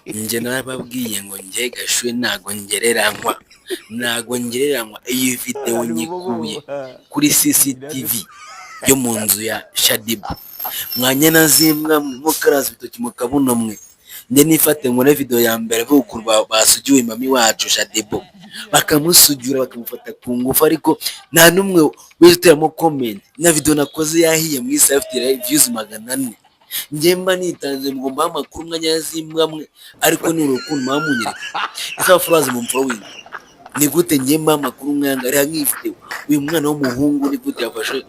Njye narababwiye ngo njye Gashuhe ntago ngereranywa iyi video nyikuye kuri CCTV yo mu nzu ya Shadiba mwanya nazimbwa mukaraza bitoki mu kabuno mwe njye nifate nkore video ya mbere bukurwa basugiwe mami wacu Shadiba bakamusujura bakamufata ku ngufu ariko nta numwe witeramo comment na video nakoze yahiye mu isa afite views 400 njye mba nitanze mugomba amakuru mwanya yazimbwa mwe ariko ni urukundo mamunyereka isa furazi mu mfuro w'indi ni gute njye mba amakuru mwanga ari nkifite uyu mwana w'umuhungu ni gute yafashe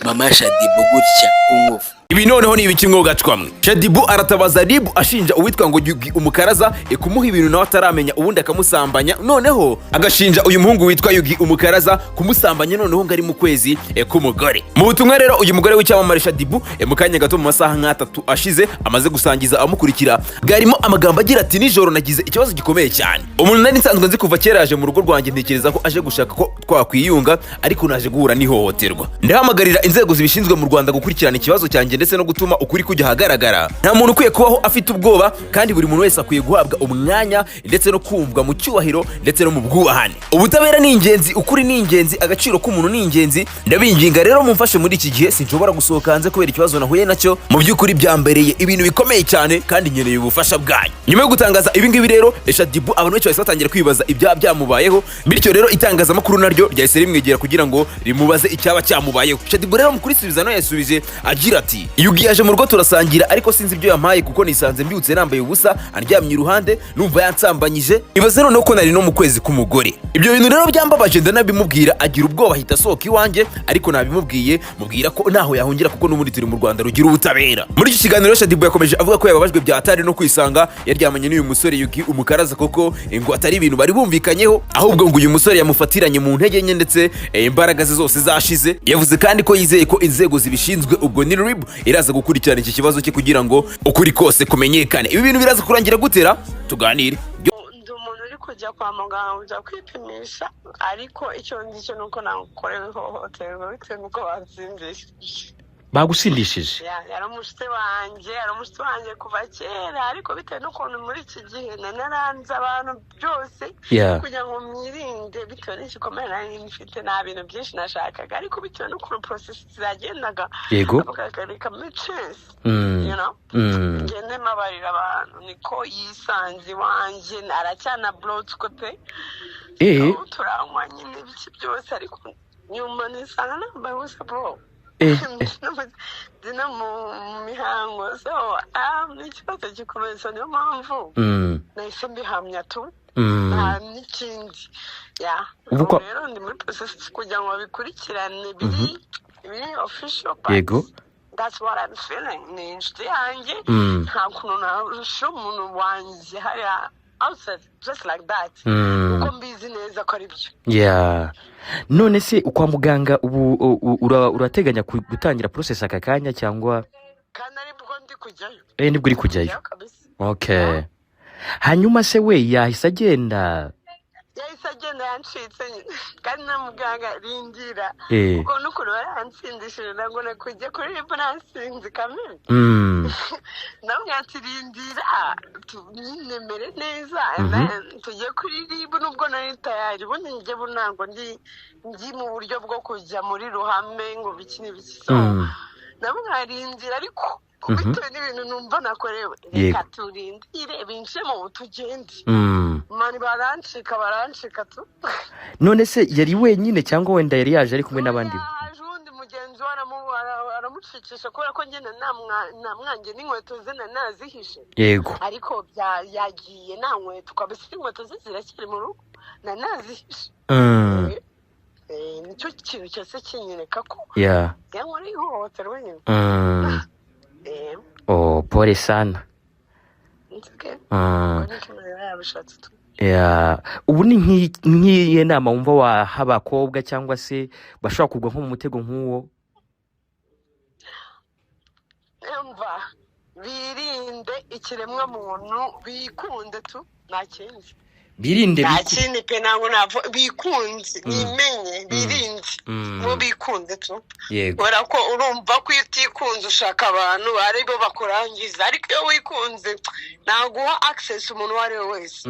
mama Shadiba gutya ku ngufu. Ibi noneho ni ibiki mwogacwamwe. Shadiba aratabaza RIB ashinja uwitwa ngo Yugi Umukaraza kumuha ibintu nawe ataramenya ubundi akamusambanya, noneho agashinja uyu muhungu witwa Yugi Umukaraza kumusambanya noneho ngo ari mu kwezi k'umugore. Mu butumwa rero uyu mugore w'icyamamare Shadiba mu kanya gato mu masaha nk'atatu ashize amaze gusangiza amukurikira bwarimo amagambo agira ati nijoro nagize ikibazo gikomeye cyane. Umuntu nari nsanzwe nzi kuva kera yaje mu rugo rwanjye ntekereza ko aje gushaka ko twakwiyunga ariko naje guhura n'ihohoterwa. Ndahamagarira inzego zibishinzwe mu Rwanda gukurikirana ikibazo cyanjye ndetse no gutuma ukuri kujya hagaragara. Nta muntu ukwiye kubaho afite ubwoba kandi buri muntu wese akwiye guhabwa umwanya ndetse no kumvwa mu cyubahiro ndetse no mu bwubahane. Ubutabera ni ingenzi, ukuri ni ingenzi, agaciro k'umuntu ni ingenzi. Ndabinginga rero mumfashe muri iki gihe sinshobora gusohoka hanze kubera ikibazo nahuye nacyo. Mu by'ukuri byambereye ibintu bikomeye cyane kandi nkeneye ubufasha bwanyu. Nyuma yo gutangaza ibi ngibi rero Shadiba abantu benshi bahise batangira kwibaza ibya byamubayeho, bityo rero itangazamakuru naryo ryahise rimwegera kugira ngo rimubaze icyaba cyamubayeho. Shadiba rero mukuri subiza yasubije agira ati Yugi yaje mu rugo turasangira ariko sinzi ibyo yampaye kuko nisanze mbyutse nambaye ubusa andyamye iruhande numva yansambanyije ibaze noneho ko nari no mu kwezi k'umugore. Ibyo bintu rero byambabaje ndanabimubwira agira ubwoba ahita asohoka iwanjye ariko nabimubwiye mubwira ko ntaho yahungira kuko n'ubundi turi mu Rwanda rugira ubutabera. Muri iki kiganiro Shadiba yakomeje avuga ko yababajwe byatari no kwisanga yaryamanye n'uyu musore Yugi Umukaraza koko ngo atari ibintu bari bumvikanyeho ahubwo ngo uyu musore yamufatiranye mu ntege nke ndetse imbaraga ze zose zashize. Yavuze kandi ko yizeye ko inzego zibishinzwe ubwo ni RIB iraza gukurikirana iki kibazo cye kugira ngo ukuri kose kumenyekane. Ibi bintu biraza kurangira gutera tuganire. Ndi umuntu uri kujya kwa muganga kujya kwipimisha ariko icyo ngicyo nuko nakorewe ihohoterwa bitewe nuko bansindishije. Bagusindishije? Yari umushyitsi wanjye kuva kera ariko bitewe n'ukuntu muri iki gihe naranze abantu byose kugira ngo mwirinde bitewe n'igikomere nari mfite nta bintu byinshi nashakaga ariko bitewe n'ukuntu process zagendaga bakagarika muri chance ngende mabarira abantu niko yisanze iwanjye aracyana blood kote turanywa nyine ibiki byose ariko nyuma nisanga nambaye ubusa bro dina mu mihango so n'ikibazo gikomeye so niyo mpamvu nahise mbihamya tu nta n'ikindi rero ndi muri process kugira ngo babikurikirane biri official that's what I'm feeling ni inshuti yanjye nta kuntu narusha umuntu wanjye hariya outside just like that uko mbizi neza ko ari byo. None se kwa muganga ubu urateganya gutangira process aka kanya cyangwa kandi aribwo ndi kujyayo? Nibwo uri kujyayo. Okay. Hanyuma se we yahise agenda yancitse kandi na muganga rindira kuko n'ukuntu baransindishije ngo nakujye kuri RIB nasinzi kamere namwe ati rindira tunemere neza tujye kuri RIB nubwo nari tayari ubundi njye bunango ndi mu buryo bwo kujya muri ruhame ngo bikini so namwe nkarindira ariko kubitewe n'ibintu numva nakorewe reka turindire binjire mu tugende mani barancika tu. None se yari wenyine cyangwa wenda yari yaje ari kumwe n'abandi? Undi mugenzi aramucikisha kubera ko ngene namwanjye n'inkweto ze nazihishe ariko yagiye nta nkweto kabisa inkweto ze ziracyari mu rugo nazihishe. Nicyo kintu cyose kinyereka ko yankora ihohoterwa nyine. Pole sana. Ubu ni nk'iyi nama wumva waha abakobwa cyangwa se bashobora kugwa nko mu mutego nk'uwo? Birinde ikiremwa muntu bikunde tu nta kindi. birinde kindi pe ntabwo bikunze nimenye birinde bo bikunze tu kubera ko urumva ko iyo utikunze ushaka abantu aribo bakurangiza ariko iyo wikunze ntaguha access umuntu uwo ari we wese